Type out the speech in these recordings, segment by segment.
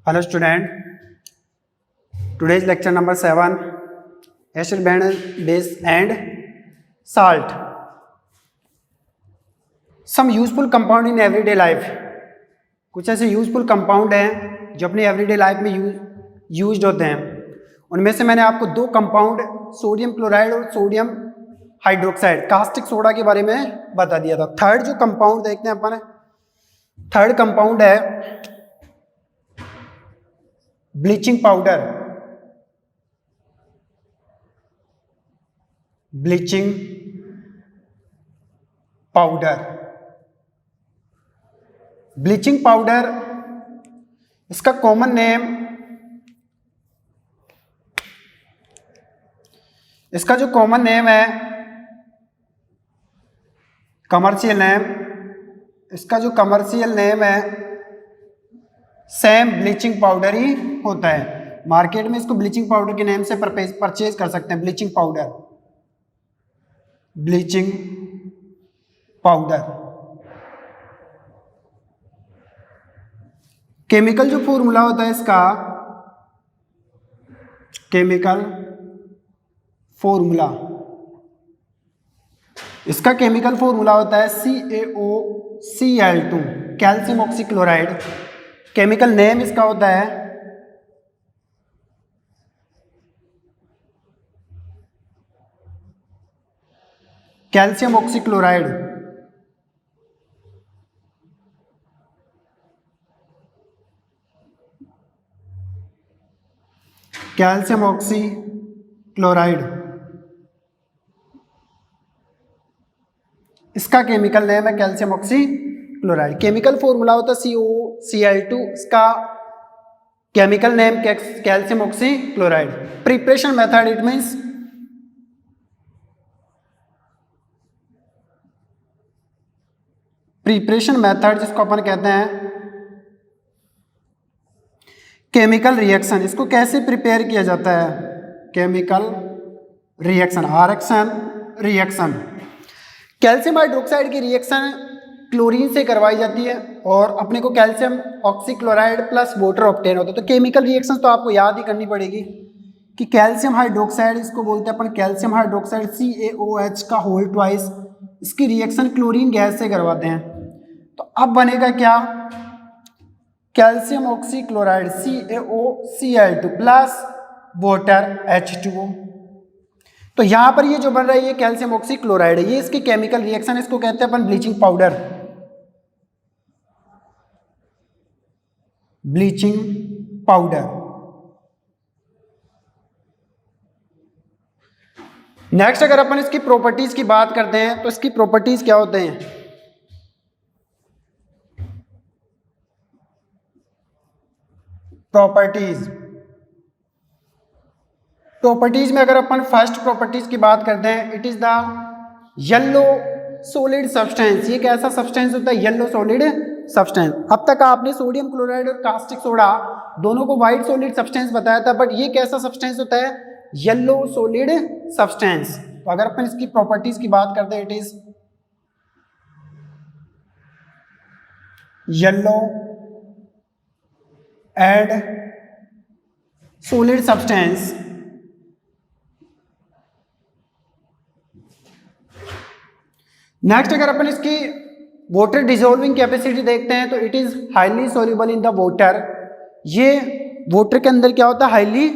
Hello student, today's lecture number 7, acid base and salt. Some useful compound in everyday life. कुछ ऐसे useful compound हैं जो अपनी everyday life में used होते हैं। उनमें से मैंने आपको दो कंपाउंड सोडियम क्लोराइड और सोडियम हाइड्रोक्साइड कास्टिक सोडा के बारे में बता दिया था। थर्ड जो कंपाउंड देखते हैं अपन, थर्ड कंपाउंड है bleaching powder. Bleaching powder, bleaching powder इसका कॉमन नेम, इसका जो कॉमन नेम है, कमर्शियल नेम, इसका जो कमर्शियल नेम है सेम ब्लीचिंग पाउडर ही होता है। मार्केट में इसको ब्लीचिंग पाउडर के नेम से परचेज कर सकते हैं। Bleaching powder, bleaching powder. Chemical जो फॉर्मूला होता है इसका, केमिकल फॉर्मूला, इसका केमिकल फॉर्मूला होता है CaOCl2, calcium oxychloride. Chemical name इसका होता है कैल्शियम ऑक्सीक्लोराइड। कैल्शियम ऑक्सीक्लोराइड इसका केमिकल नेम है कैल्शियम ऑक्सीक्लोराइड। केमिकल फॉर्मूला होता है CaOCl2, इसका chemical name calcium oxychloride. Preparation method, it means preparation method जिसको अपन कहते हैं केमिकल रिएक्शन। इसको कैसे प्रिपेयर किया जाता है? Chemical reaction, reaction reaction. Calcium hydroxide की रिएक्शन क्लोरीन से करवाई जाती है और अपने को calcium oxychloride plus water obtain होता है। तो केमिकल रिएक्शन तो आपको याद ही करनी पड़ेगी कि कैल्शियम हाइड्रोक्साइड, इसको बोलते हैं अपन कैल्शियम हाइड्रोक्साइड CaOH का होल ट्वाइस, इसकी रिएक्शन क्लोरीन गैस से करवाते हैं। तो अब बनेगा क्या? Calcium oxychloride CaOCl2 plus water H2O। तो यहां पर ये जो बन रहा है ये कैल्शियम ऑक्सीक्लोराइड है, ये इसकी केमिकल रिएक्शन, इसको कहते हैं अपन bleaching powder. Bleaching powder. Next अगर अपन इसकी प्रॉपर्टीज की बात करते हैं तो इसकी प्रॉपर्टीज क्या होते हैं? प्रॉपर्टीज में अगर अपन फर्स्ट प्रॉपर्टीज की बात करते हैं, it is the yellow solid substance. ये कैसा सब्सटेंस होता है? Yellow solid substance. अब तक आपने सोडियम क्लोराइड और कास्टिक सोडा दोनों को व्हाइट सॉलिड सब्सटेंस बताया था, बट ये कैसा सब्सटेंस होता है? Yellow solid substance. तो अगर अपन इसकी प्रॉपर्टीज की बात करते हैं, it is yellow and solid substance next अगर अपन इसकी वाटर डिसॉल्विंग कैपेसिटी देखते हैं तो it is highly soluble in the water. ये वाटर के अंदर क्या होता है? हाईली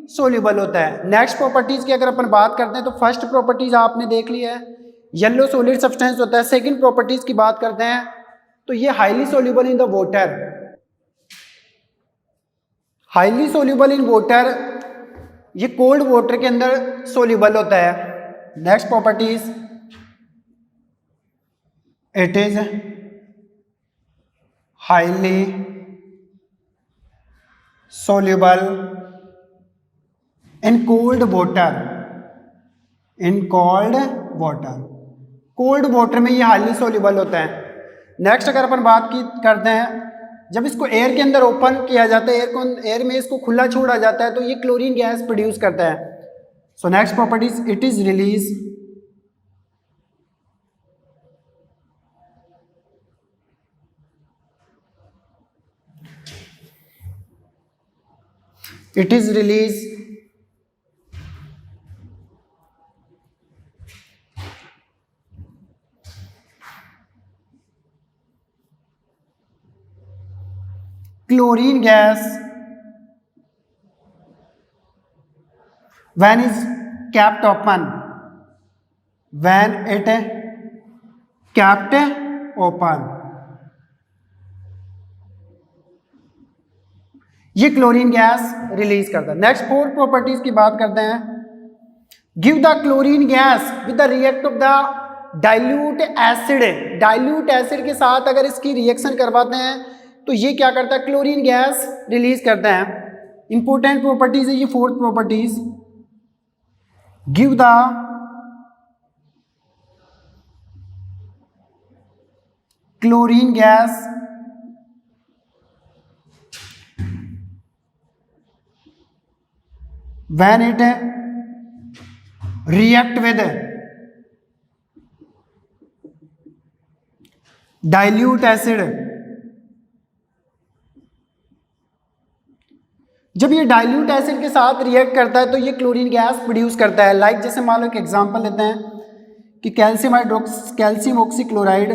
सोल्यूबल होता है। नेक्स्ट प्रॉपर्टीज की अगर अपन बात करते हैं तो फर्स्ट प्रॉपर्टीज आपने देख ली है, येलो सॉलिड सब्सटेंस होता है। सेकंड प्रॉपर्टीज की बात करते हैं तो ये highly soluble in the water. Highly soluble in water, ये कोल्ड वाटर के अंदर सोल्यूबल होता है। Next properties, it is highly soluble in cold water। in cold water, cold water में ये हाईली सोल्यूबल होता है। नेक्स्ट अगर अपन बात की करते हैं, जब इसको एयर के अंदर ओपन किया जाता है, एयर में इसको खुला छोड़ा जाता है तो ये क्लोरीन गैस प्रोड्यूस करता है। So next properties, it is release it is release chlorine gas when is kept open, when it kept open, ये क्लोरीन गैस रिलीज करता है। नेक्स्ट 4 प्रॉपर्टीज की बात करते हैं। Give the chlorine gas with the react of the dilute acid, dilute acid के साथ अगर इसकी रिएक्शन करवाते हैं तो ये क्या करता है, क्लोरीन गैस रिलीज करता है। इंपॉर्टेंट प्रॉपर्टीज है ये 4th properties. Give the chlorine gas when it react with dilute acid, जब ये डाइल्यूट एसिड के साथ रिएक्ट करता है तो ये क्लोरीन गैस प्रोड्यूस करता है। लाइक जैसे मान लो एक एग्जांपल लेते हैं कि कैल्शियम ऑक्सीक्लोराइड,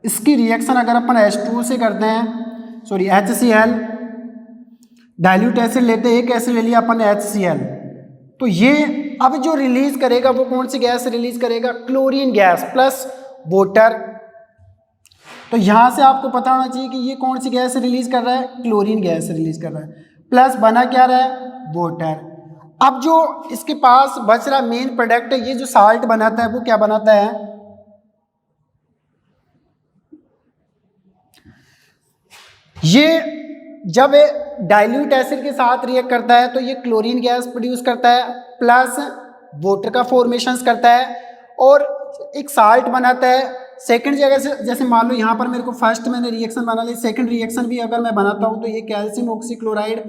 इसकी रिएक्शन अगर अपन H2O से करते हैं, सॉरी HCl, डाइल्यूट एसिड लेते हैं, एक एसिड ले लिया अपन HCl, तो ये अब जो रिलीज करेगा वो कौन सी गैस रिलीज करेगा, क्लोरीन गैस प्लस वाटर। तो यहां से आपको पता होना चाहिए कि ये कौन सी गैस रिलीज कर रहा है, क्लोरीन गैस रिलीज कर रहा है, प्लस बना क्या रहा है, वाटर। अब जो इसके पास बच रहा मेन प्रोडक्ट है, ये जो साल्ट बनाता है वो क्या बनाता है, ये जब डाइल्यूट एसिड के साथ रिएक्ट करता है तो ये क्लोरीन गैस प्रोड्यूस करता है प्लस वाटर का फॉर्मेशन करता है और एक साल्ट बनाता है। सेकंड जगह से जैसे मान लो यहाँ पर मेरे को फर्स्ट मैंने रिएक्शन बना ली, सेकंड रिएक्शन भी अगर मैं बनाता हूँ तो ये कैल्शियम ऑक्सीक्लोराइड,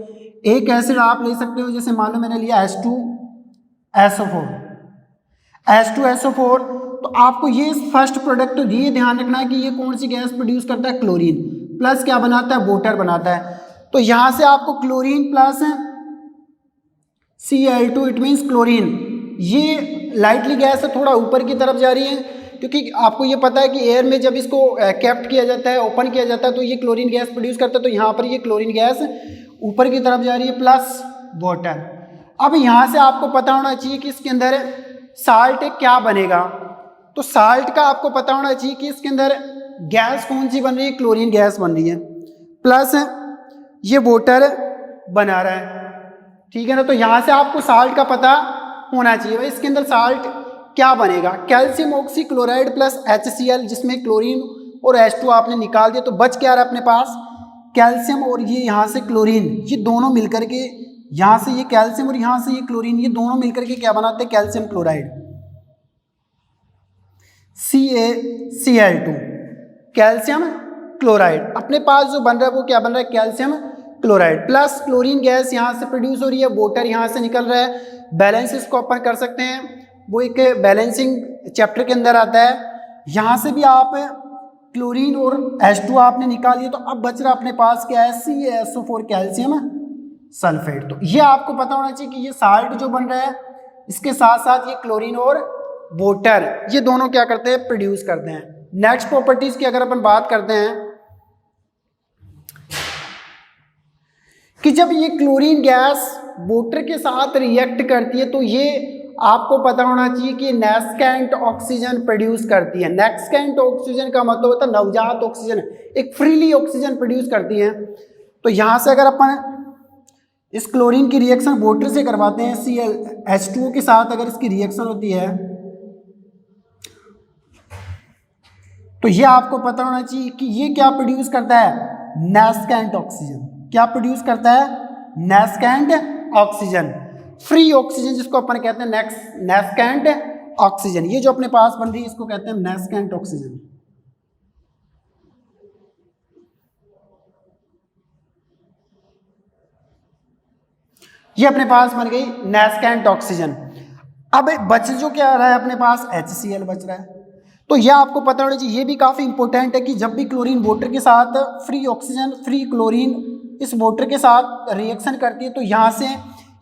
एक एसिड आप ले सकते हो, जैसे मान लो मैंने लिया H2SO4, तो आपको ये फर्स्ट प्रोडक्ट तो ये ध्यान रखना है कि ये कौन सी गैस प्रोड्यूस करता है, क्लोरीन, प्लस क्या बनाता है, वाटर बनाता है। तो यहाँ से आपको chlorine plus Cl2 it means chlorine, ये लाइटली गैस है, थोड़ा ऊपर की तरफ जा रही है क्योंकि आपको ये पता है कि एयर में जब इसको कैप्ट किया जाता है, ओपन किया जाता है तो ये क्लोरीन गैस प्रोड्यूस करता है। तो यहाँ पर ये क्लोरीन गैस ऊपर की तरफ जा रही है प्लस वाटर। अब यहाँ से आपको पता होना चाहिए कि इसके अंदर साल्ट क्या बनेगा, तो साल्ट का आपको पता होना चाहिए कि इसके अंदर गैस कौन सी बन रही है, क्लोरीन गैस बन रही है, प्लस ये वाटर बना रहा है, ठीक है ना। तो यहाँ से आपको साल्ट का पता होना चाहिए भाई इसके अंदर साल्ट क्या बनेगा, कैल्शियम ऑक्सीक्लोराइड प्लस HCl, जिसमें क्लोरीन और H2 आपने निकाल दिया तो बच क्या रहा है अपने पास, कैल्शियम और ये यहाँ से क्लोरीन, ये दोनों मिलकर के, यहाँ से ये कैल्शियम और यहाँ से ये क्लोरीन, ये दोनों मिलकर के क्या बनाते हैं, calcium chloride, CaCl2, calcium chloride. अपने पास जो बन रहा है वो क्या बन रहा है, calcium chloride, plus chlorine gas यहाँ से प्रोड्यूस हो रही है, वाटर यहाँ से निकल रहा है। बैलेंस इसको अपन कर सकते हैं, वो एक बैलेंसिंग चैप्टर के अंदर आता है। यहाँ से भी आप क्लोरीन और H2 आपने निकाल लिया, तो अब बच रहा अपने पास क्या है, CaSO4 कैल्शियम सल्फेट। तो ये आपको पता होना चाहिए कि ये साल्ट जो बन रहा है इसके साथ साथ ये क्लोरीन और वाटर ये दोनों क्या करते हैं, प्रोड्यूस करते हैं। नेक्स्ट प्रॉपर्टीज की अगर अपन बात करते हैं कि जब ये क्लोरीन गैस वाटर के साथ रिएक्ट करती है तो ये आपको पता होना चाहिए कि नेस्केंट ऑक्सीजन प्रोड्यूस करती है। नेस्केंट ऑक्सीजन का मतलब होता है नवजात ऑक्सीजन, एक फ्रीली ऑक्सीजन प्रोड्यूस करती है। तो यहाँ से अगर अपन इस क्लोरीन की रिएक्शन वाटर से करवाते हैं, H2O के साथ अगर इसकी रिएक्शन होती है तो ये आपको पता होना चाहिए कि ये क्या प्रोड्यूस करता है, नेस्केंट ऑक्सीजन। क्या प्रोड्यूस करता है, नेस्केंट ऑक्सीजन, फ्री ऑक्सीजन जिसको अपन कहते हैं नेस्केंट ऑक्सीजन। ये जो अपने पास बन रही है इसको कहते हैं नेस्केंट ऑक्सीजन। ये अपने पास बन गई नेस्केंट ऑक्सीजन। अब बच जो क्या रहा है अपने पास, HCl बच रहा है। तो यह आपको पता होना चाहिए, ये भी काफ़ी इंपॉर्टेंट है कि जब भी क्लोरीन वाटर के साथ फ्री ऑक्सीजन फ्री क्लोरीन इस वाटर के साथ रिएक्शन करती है तो यहाँ से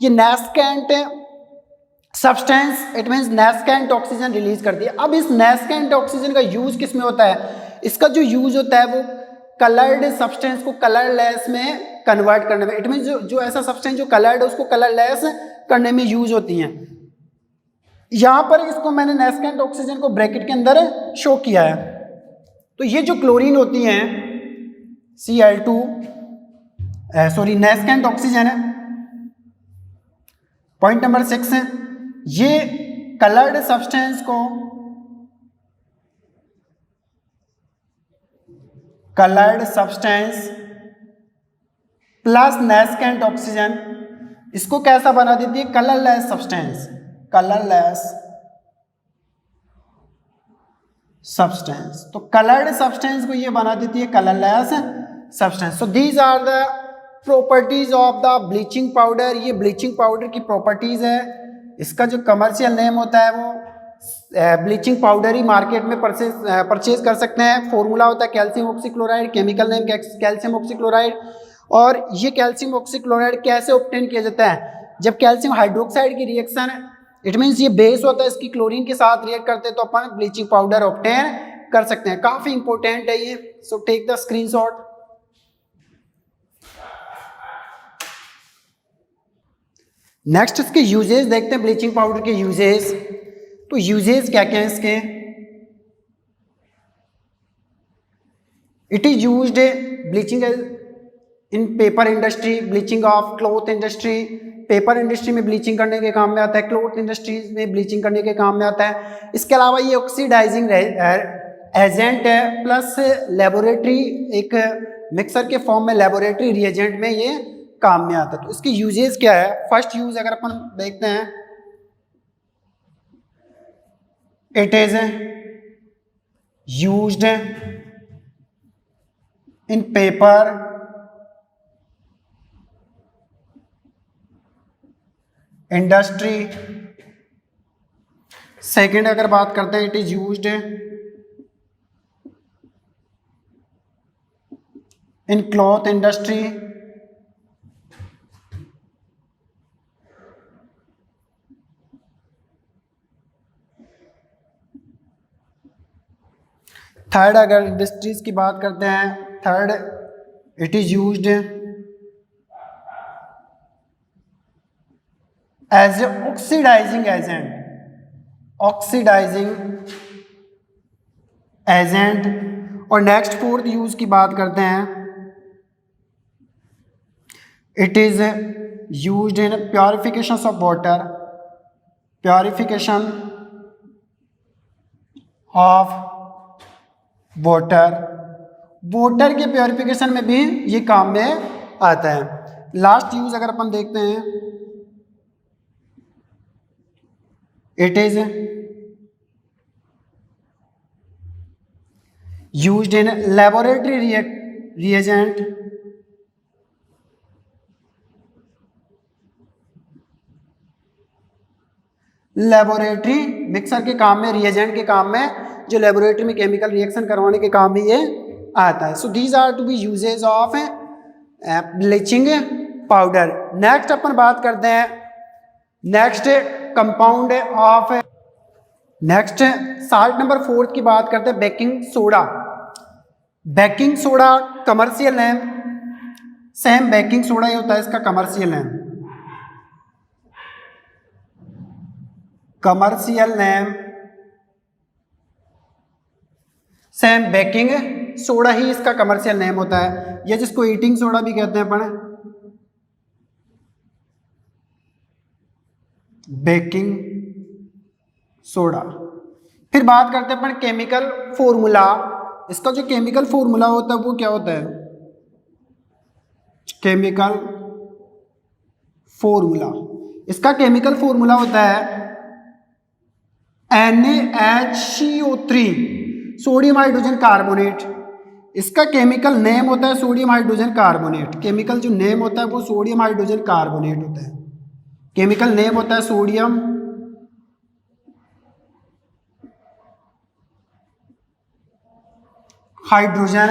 ये nascent substance, it means nascent oxygen release करती है। अब इस नेस्केंट ऑक्सीजन का यूज किस में होता है? इसका जो यूज होता है वो कलर्ड सब्सटेंस को कलरलेस में कन्वर्ट करने में, इट मीन्स जो ऐसा सब्सटेंस जो कलर्ड है उसको कलरलेस करने में यूज होती हैं। यहाँ पर इसको मैंने नेस्केंट ऑक्सीजन को ब्रैकेट के अंदर शो किया है। तो ये जो क्लोरीन होती हैं Cl2 सॉरी नेस्केंट ऑक्सीजन है, पॉइंट नंबर 6 है, ये कलर्ड सब्सटेंस को coloured substance plus nascent oxygen इसको कैसा बना देती है? Colourless substance, colourless substance. तो कलर्ड सब्सटेंस को ये बना देती है colourless substance. So these are the properties of the bleaching powder. ये ब्लीचिंग पाउडर की प्रॉपर्टीज है। इसका जो कमर्शियल नेम होता है वो ब्लीचिंग पाउडर ही मार्केट में परचेज कर सकते हैं। फॉर्मूला होता है calcium oxychloride, chemical name calcium oxychloride. और ये कैल्शियम ऑक्सीक्लोराइड कैसे ऑब्टेन किया जाता है? जब कैल्शियम हाइड्रोक्साइड की रिएक्शन, इट मीन्स ये बेस होता है, इसकी क्लोरीन के साथ रिएक्ट करते हैं तो अपन ब्लीचिंग पाउडर ऑब्टेन कर सकते हैं। काफी इंपॉर्टेंट है ये, so take the screenshot. Next इसके यूजेस देखते हैं, ब्लीचिंग पाउडर के यूजेस। तो यूजेस क्या क्या है इसके? It is used bleaching in paper industry, bleaching of cloth industry. Paper industry में ब्लीचिंग करने के काम में आता है, क्लॉथ इंडस्ट्रीज में ब्लीचिंग करने के काम में आता है। इसके अलावा ये ऑक्सीडाइजिंग एजेंट है, प्लस लेबोरेटरी एक मिक्सर के फॉर्म में लेबोरेटरी रिएजेंट में ये काम में आता है। तो इसके यूजेस क्या है? फर्स्ट यूज अगर अपन देखते हैं, it is used in paper industry. Second अगर बात करते हैं, it is used in cloth industry. Third अगर इंडस्ट्रीज की बात करते हैं, third it is used as a oxidising agent, oxidising agent. और नेक्स्ट फोर्थ यूज की बात करते हैं, it is used in purification of water, purification of water, water के प्योरिफिकेशन में भी ये काम में आता है। लास्ट यूज अगर अपन देखते हैं, it is used in laboratory reagent, laboratory mixer के काम में, रिएजेंट के काम में, जो लेबोरेटरी में केमिकल रिएक्शन करवाने के काम में ये आता है। So these are to be uses of bleaching powder. Next अपन बात करते हैं, next compound of, next salt number 4 की बात करते हैं, baking soda. Baking soda commercial name same baking soda ही होता है, इसका commercial name, commercial name same baking soda ही इसका कमर्शियल नेम होता है, या जिसको ईटिंग सोडा भी कहते हैं अपन, बेकिंग सोडा। फिर बात करते हैं अपन केमिकल फॉर्मूला। इसका जो केमिकल फॉर्मूला होता है वो क्या होता है? केमिकल फॉर्मूला, इसका केमिकल फॉर्मूला होता है NaHCO3, सोडियम हाइड्रोजन कार्बोनेट। इसका केमिकल नेम होता है सोडियम हाइड्रोजन कार्बोनेट। केमिकल जो नेम होता है वो सोडियम हाइड्रोजन कार्बोनेट होता है। केमिकल नेम होता है sodium hydrogen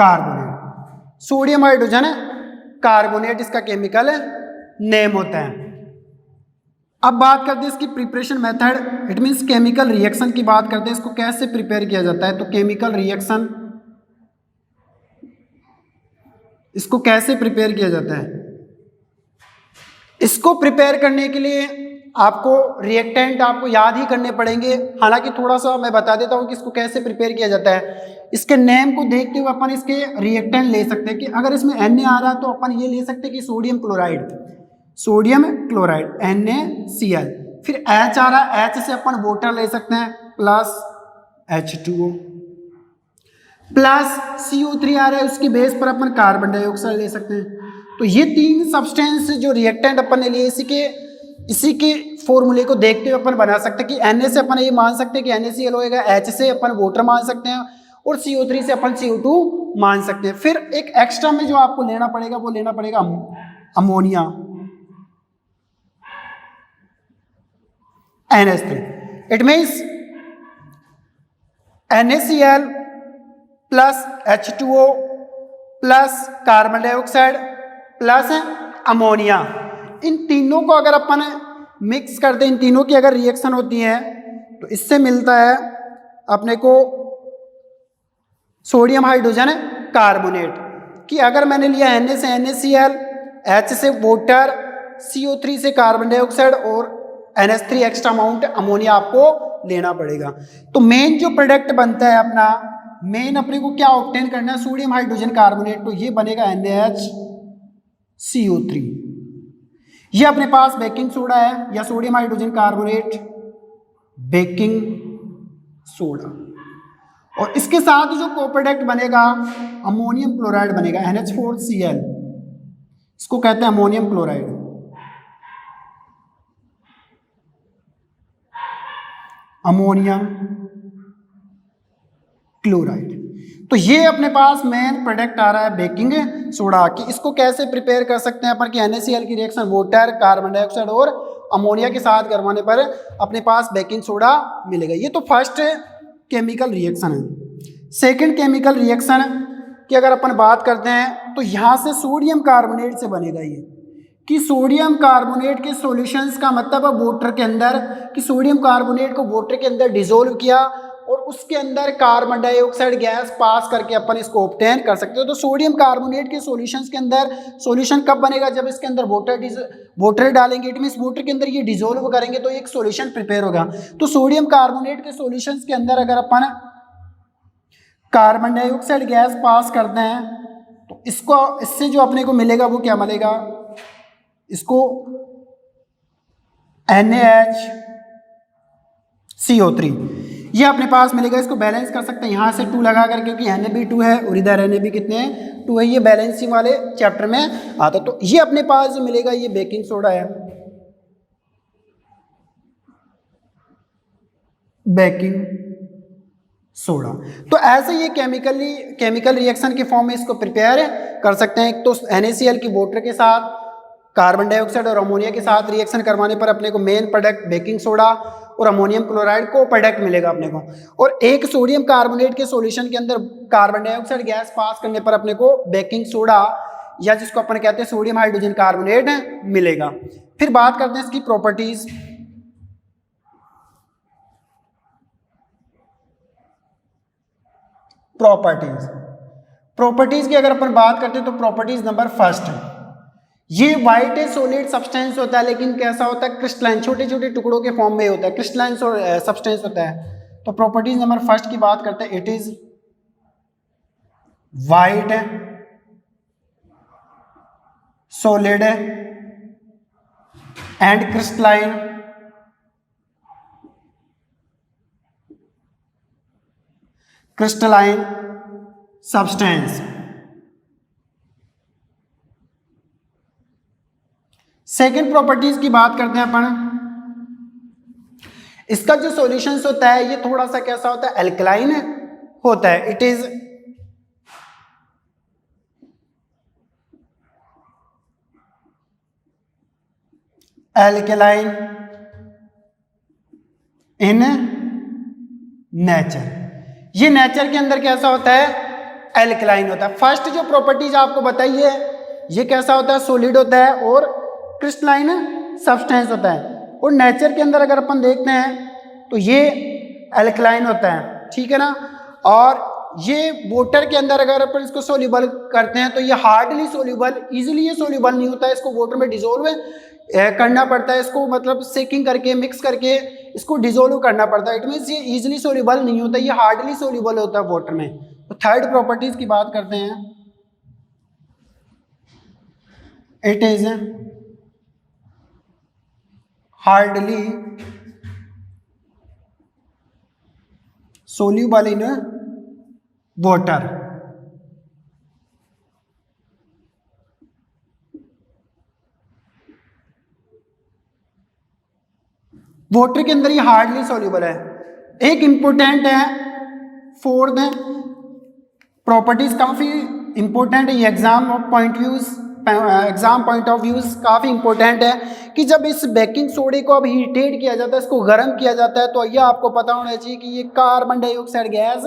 carbonate, sodium hydrogen carbonate इसका केमिकल नेम होता है। अब बात करते हैं इसकी preparation method, it means chemical reaction की बात करते हैं, इसको कैसे प्रिपेयर किया जाता है। तो केमिकल रिएक्शन, इसको कैसे प्रिपेयर किया जाता है, इसको प्रिपेयर करने के लिए आपको रिएक्टेंट आपको याद ही करने पड़ेंगे। हालांकि थोड़ा सा मैं बता देता हूं कि इसको कैसे प्रिपेयर किया जाता है। इसके नेम को देखते हुए अपन इसके रिएक्टेंट ले सकते हैं कि अगर इसमें Na आ रहा है तो अपन ये ले सकते हैं कि sodium chloride, sodium chloride NaCl, फिर H आ रहा है, H से अपन वाटर ले सकते हैं प्लस H2O, प्लस CO3 आ रहा है, उसकी बेस पर अपन कार्बन डाइऑक्साइड ले सकते हैं। तो ये तीन सब्सटेंस जो रिएक्टेंट अपन ने लिए, इसी के फॉर्मूले को देखते हुए अपन बना सकते हैं कि Na से अपन ये मान सकते हैं कि NaCl होएगा, H से अपन वाटर मान सकते हैं और CO3 से अपन CO2 मान सकते हैं। फिर एक एक्स्ट्रा में जो आपको लेना पड़ेगा वो लेना पड़ेगा ammonia NH3, it means NaCl plus H2O plus carbon dioxide plus ammonia, इन तीनों को अगर अपन मिक्स कर दें, इन तीनों की अगर रिएक्शन होती है तो इससे मिलता है अपने को सोडियम हाइड्रोजन कार्बोनेट। कि अगर मैंने लिया Na से NaCl, H से वाटर, CO3 से कार्बन डाइऑक्साइड और NH3 एक्स्ट्रा अमाउंट अमोनिया आपको लेना पड़ेगा। तो मेन जो प्रोडक्ट बनता है अपना, मेन अपने को क्या ऑब्टेन करना है, सोडियम हाइड्रोजन कार्बोनेट, तो ये बनेगा NaHCO3। ये अपने पास बेकिंग सोडा है या sodium hydrogen carbonate, baking soda, और इसके साथ जो को प्रोडक्ट बनेगा अमोनियम क्लोराइड बनेगा NH4Cl, इसको कहते हैं अमोनियम क्लोराइड। अमोनियम क्लोराइड, तो ये अपने पास मेन प्रोडक्ट आ रहा है बेकिंग सोडा। कि इसको कैसे प्रिपेयर कर सकते हैं अपन कि NaCl की रिएक्शन वाटर, कार्बन डाइऑक्साइड और अमोनिया के साथ करवाने पर अपने पास बेकिंग सोडा मिलेगा। ये तो फर्स्ट केमिकल रिएक्शन है। सेकंड केमिकल रिएक्शन की अगर अपन बात करते हैं तो यहाँ से सोडियम कार्बोनेट से बनेगा ये, कि सोडियम कार्बोनेट के सॉल्यूशंस का मतलब है वाटर के अंदर, कि सोडियम कार्बोनेट को वाटर के अंदर डिसोल्व किया और उसके अंदर कार्बन डाइऑक्साइड गैस पास करके अपन इसको ऑब्टेन कर सकते हो। तो सोडियम कार्बोनेट के सॉल्यूशंस के अंदर सॉल्यूशन कब बनेगा, जब इसके अंदर वाटर डालेंगे, इट मींस वाटर के अंदर ये डिसोल्व करेंगे तो एक सॉल्यूशन प्रिपेयर होगा। तो सोडियम कार्बोनेट के सॉल्यूशंस के अंदर अगर अपन कार्बन डाइऑक्साइड गैस पास करते हैं तो इससे जो अपने को मिलेगा वो क्या मिलेगा, इसको NaHCO3 ये अपने पास मिलेगा। इसको बैलेंस कर सकते हैं यहाँ से 2 लगा कर, क्योंकि Na भी 2 है और इधर Na भी कितने हैं, 2 है। ये बैलेंसिंग वाले चैप्टर में आता। तो ये अपने पास जो मिलेगा ये बेकिंग सोडा है, बेकिंग सोडा। तो ऐसे ये केमिकल रिएक्शन के फॉर्म में इसको प्रिपेयर कर सकते हैं। एक तो NaCl की वाटर के साथ, कार्बन डाइऑक्साइड और अमोनिया के साथ रिएक्शन करवाने पर अपने को मेन प्रोडक्ट बेकिंग सोडा और अमोनियम क्लोराइड को प्रोडक्ट मिलेगा अपने को, और एक सोडियम कार्बोनेट के सॉल्यूशन के अंदर कार्बन डाइऑक्साइड गैस पास करने पर अपने को बेकिंग सोडा या जिसको अपन कहते हैं सोडियम हाइड्रोजन कार्बोनेट मिलेगा। फिर बात करते हैं इसकी प्रॉपर्टीज। प्रॉपर्टीज की अगर अपन बात करते हैं तो प्रॉपर्टीज नंबर फर्स्ट, ये व्हाइट सॉलिड सब्सटेंस होता है, लेकिन कैसा होता है, क्रिस्टलाइन, छोटे छोटे टुकड़ों के फॉर्म में होता है, क्रिस्टलाइन सब्सटेंस होता है। तो प्रॉपर्टीज नंबर फर्स्ट की बात करते हैं, it is white solid and crystalline substance. Second properties की बात करते हैं अपन, इसका जो सॉल्यूशंस होता है ये थोड़ा सा कैसा होता है, एल्कलाइन होता है। It is alkaline in nature. ये नेचर के अंदर कैसा होता है, एल्कलाइन होता है। फर्स्ट जो प्रॉपर्टीज आपको बताइए, ये कैसा होता है, सॉलिड होता है और क्रिस्टलाइन सब्सटेंस होता है। और नेचर के अंदर अगर अपन देखते हैं तो ये एल्कलाइन होता है, ठीक है ना। और ये वाटर के अंदर अगर अपन इसको सोल्यूबल करते हैं तो ये हार्डली सोल्यूबल, इजीली ये सोल्यूबल नहीं होता है, इसको वाटर में डिजोल्व करना पड़ता है, इसको मतलब सेकिंग करके मिक्स करके इसको डिजोल्व करना पड़ता है। इट मीन्स ये इजीली सोल्यूबल नहीं होता, ये हार्डली सोल्यूबल होता है वाटर में। तो थर्ड प्रॉपर्टीज की बात करते हैं, it is hardly soluble in water. Water के अंदर ये हार्डली सॉल्यूबल है। एक इंपॉर्टेंट है फोर्थ प्रॉपर्टीज, काफी इंपॉर्टेंट है ये एग्जाम पॉइंट ऑफ व्यूज काफी इंपॉर्टेंट है कि जब इस बेकिंग सोडे को अब हीटेड किया जाता है, इसको गर्म किया जाता है, तो ये आपको पता होना चाहिए कि ये कार्बन डाइऑक्साइड गैस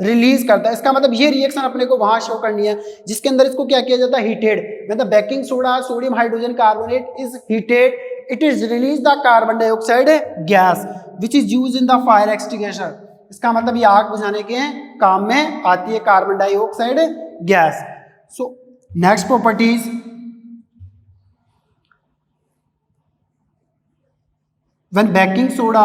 रिलीज करता है। इसका मतलब ये रिएक्शन अपने को वहां शो करनी है जिसके अंदर इसको क्या किया जाता है, हीटेड। मतलब baking soda sodium hydrogen carbonate is heated, it is release the carbon dioxide gas which is use in the fire extinguisher. इसका मतलब ये आग बुझाने के काम में आती है carbon dioxide gas. So next properties, when baking soda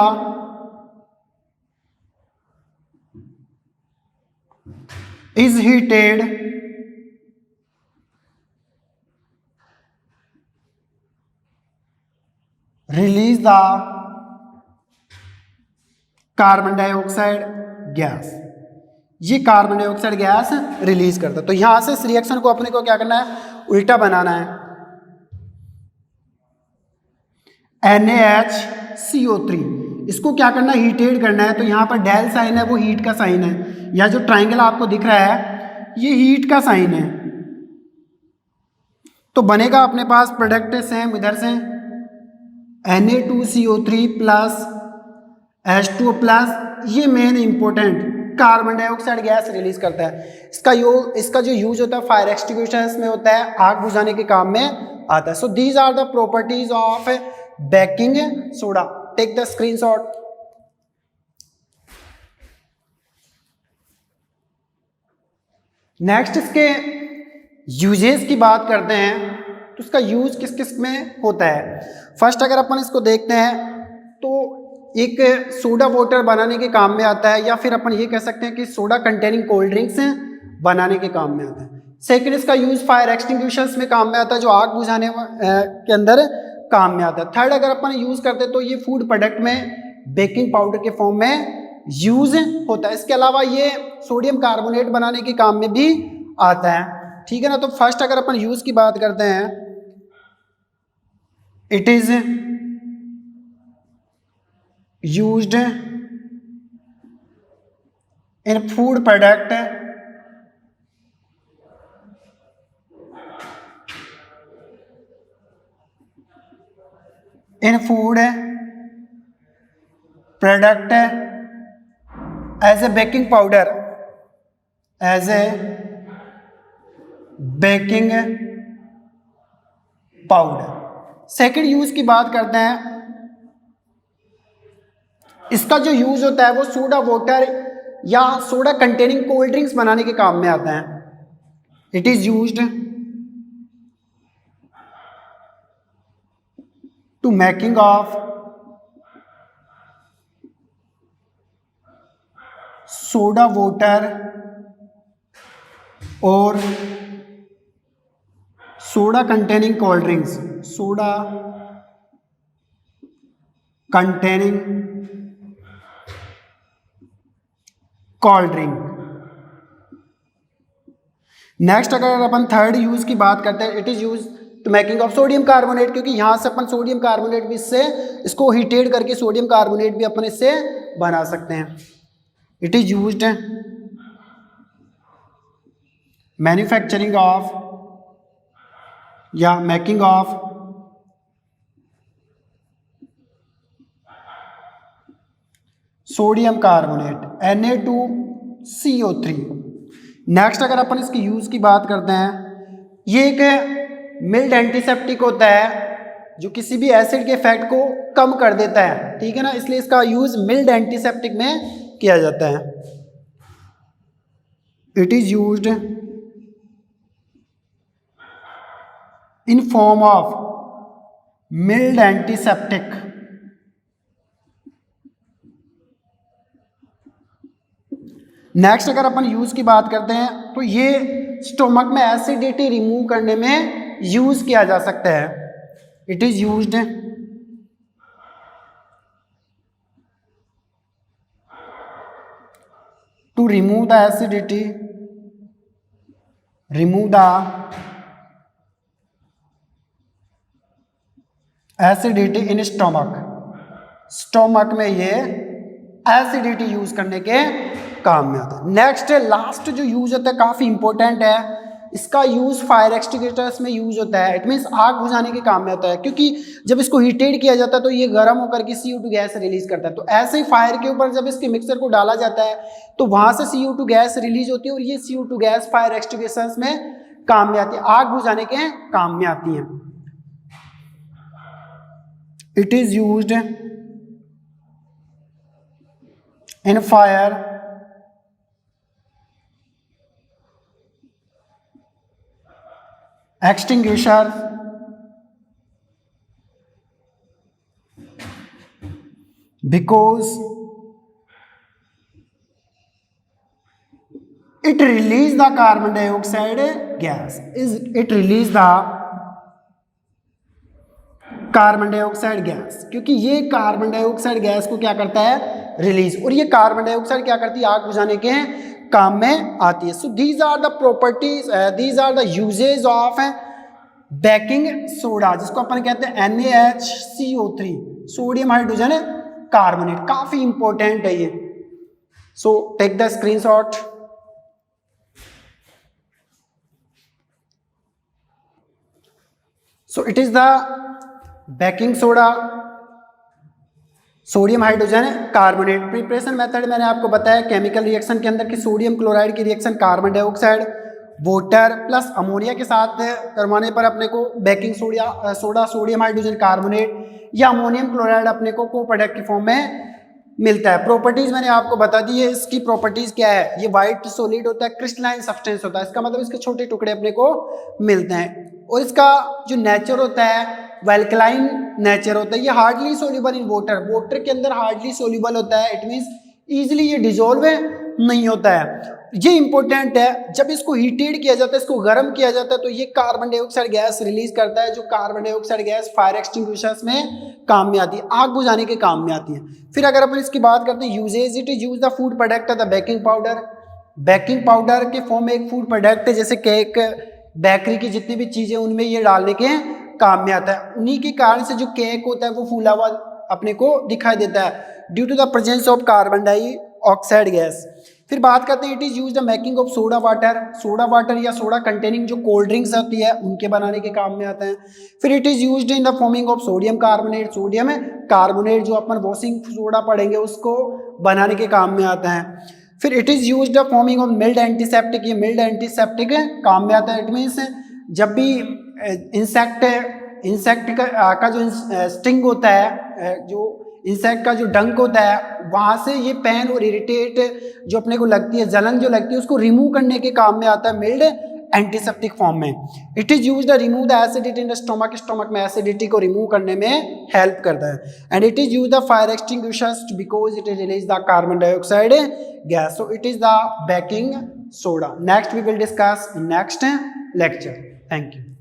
is heated, release the carbon dioxide gas. ये कार्बन डाइऑक्साइड गैस रिलीज करता है। तो यहां से इस रिएक्शन को अपने को क्या करना है, उल्टा बनाना है। NaHCO3 इसको क्या करना है, हीटेड करना है। तो यहाँ पर डेल साइन है, वो हीट का साइन है, या जो ट्राइंगल आपको दिख रहा है ये हीट का साइन है। तो बनेगा अपने पास प्रोडक्ट सेम इधर से Na2CO3 प्लस H2O प्लस, ये main important carbon dioxide gas release करता है। इसका जो यूज होता है फायर एक्सटिंग्विशर्स में होता है, आग बुझाने के काम में आता है। So these are the properties of baking soda. Take the screenshot. Next इसके यूजेस की बात करते हैं तो इसका यूज किस किस में होता है। फर्स्ट अगर अपन इसको देखते हैं तो एक सोडा वाटर बनाने के काम में आता है, या फिर अपन ये कह सकते हैं कि सोडा कंटेनिंग कोल्ड ड्रिंक्स बनाने के काम में आता है। सेकंड, इसका यूज फायर एक्सटिंग्विशर्स में काम में आता है, जो आग बुझाने के अंदर काम में आता है। थर्ड, अगर अपन यूज करते हैं तो ये फूड प्रोडक्ट में बेकिंग पाउडर के फॉर्म में यूज होता है। इसके अलावा ये सोडियम कार्बोनेट बनाने के काम में भी आता है, ठीक है ना। तो फर्स्ट अगर अपन यूज की बात करते हैं, it is used in food product as a baking powder, as a baking powder. Second use की बात करते हैं, इसका जो यूज होता है वो सोडा वाटर या सोडा कंटेनिंग कोल्ड ड्रिंक्स बनाने के काम में आता है। It is used to making of soda water और soda containing cold drinks, soda containing cold drink. Next अगर अपन थर्ड यूज की बात करते हैं, it is use to making of sodium carbonate, क्योंकि यहां से अपन सोडियम कार्बोनेट भी इससे इसको हीटेड करके सोडियम कार्बोनेट भी अपन इससे बना सकते हैं। It is used manufacturing of या making of sodium carbonate Na2CO3। Next अगर अपन इसकी यूज़ की बात करते हैं, ये एक मिल्ड एंटीसेप्टिक होता है जो किसी भी एसिड के इफेक्ट को कम कर देता है, ठीक है ना, इसलिए इसका यूज़ मिल्ड एंटीसेप्टिक में किया जाता है। It is used in form of mild antiseptic. Next अगर अपन यूज की बात करते हैं तो ये स्टोमक में एसिडिटी रिमूव करने में यूज किया जा सकता है। It is used to remove the acidity, remove the acidity in stomach. Stomach में ये एसिडिटी यूज करने के काम में आता है। नेक्स्ट लास्ट जो यूज होता है काफी इंपॉर्टेंट है, इसका यूज फायर एक्सटिंग्विशर्स में यूज होता है। इट मीन्स आग बुझाने के काम में आता है, क्योंकि जब इसको हीटेड किया जाता है तो ये गर्म होकर के CO2 गैस रिलीज करता है। तो ऐसे ही फायर के ऊपर जब इसके मिक्सर को डाला जाता है तो वहां से CO2 गैस रिलीज होती है और ये CO2 गैस फायर एक्सटिंग्विशर्स में काम में आती है, आग बुझाने के काम में आती है। It is used in fire extinguisher because it release the carbon dioxide gas. It release the carbon dioxide gas, क्योंकि ये कार्बन डाइऑक्साइड गैस को क्या करता है, रिलीज, और ये कार्बन डाइऑक्साइड क्या करती है, आग बुझाने के काम में आती है। So these are the properties, these are the uses of baking soda, जिसको अपन कहते हैं NaHCO3, सोडियम हाइड्रोजन कार्बोनेट। काफी इंपॉर्टेंट है ये। So take the screenshot. So it is the baking soda, sodium hydrogen carbonate. Preparation method मैंने आपको बताया केमिकल रिएक्शन के अंदर कि सोडियम क्लोराइड की reaction carbon dioxide water plus ammonia के साथ करवाने पर अपने को baking soda sodium hydrogen carbonate या अमोनियम क्लोराइड अपने को प्रोडक्ट की फॉर्म में मिलता है। प्रॉपर्टीज मैंने आपको बता दी है। इसकी प्रॉपर्टीज क्या है, ये व्हाइट सॉलिड होता है, क्रिस्टलाइन सब्सटेंस होता है, इसका मतलब इसके छोटे टुकड़े अपने को मिलते हैं। और इसका जो नेचर होता है वेल्कलाइन नेचर होता है, ये हार्डली सोल्यूबल इन वाटर के अंदर हार्डली सोल्यूबल होता है। इट मीन्स इजीली ये डिजोल्व नहीं होता है। ये इंपॉर्टेंट है, जब इसको हीटेड किया जाता है, इसको गर्म किया जाता है, तो ये कार्बन डाइऑक्साइड गैस रिलीज करता है, जो carbon dioxide gas fire extinguishers में काम में आती है, आग बुझाने के काम में आती है। फिर अगर अपन इसकी बात करते हैं uses, it is use the food product the baking powder. Baking powder के फॉर्म में एक फूड प्रोडक्ट है, जैसे केक, बेकरी की जितनी भी चीजें उनमें ये डालने के काम में आता है। उन्हीं के कारण से जो केक होता है वो फूला हुआ अपने को दिखाई देता है, due to the presence of carbon dioxide gas. फिर बात करते हैं it is use the making of soda water. Soda water या सोडा कंटेनिंग जो कोल्ड ड्रिंक्स होती है उनके बनाने के काम में आता है। फिर it is used in the forming of sodium carbonate. Sodium carbonate जो अपन वॉशिंग सोडा पढ़ेंगे उसको बनाने के काम में आता है। फिर it is used the forming of mild antiseptic. ये मिल्ड एंटीसेप्टिक काम में आता है। इट मीन्स जब भी इंसेक्ट का जो स्टिंग होता है, जो इंसेक्ट का जो डंक होता है, वहाँ से ये पेन और इरिटेट जो अपने को लगती है, जलन जो लगती है, उसको रिमूव करने के काम में आता है मिल्ड एंटीसेप्टिक फॉर्म में। It is used to remove the acidity in the stomach. Stomach में एसिडिटी को रिमूव करने में हेल्प करता है। And it is used the fire extinguishers because it release the carbon dioxide gas. So it is the baking soda. Next we will discuss in next lecture. Thank you.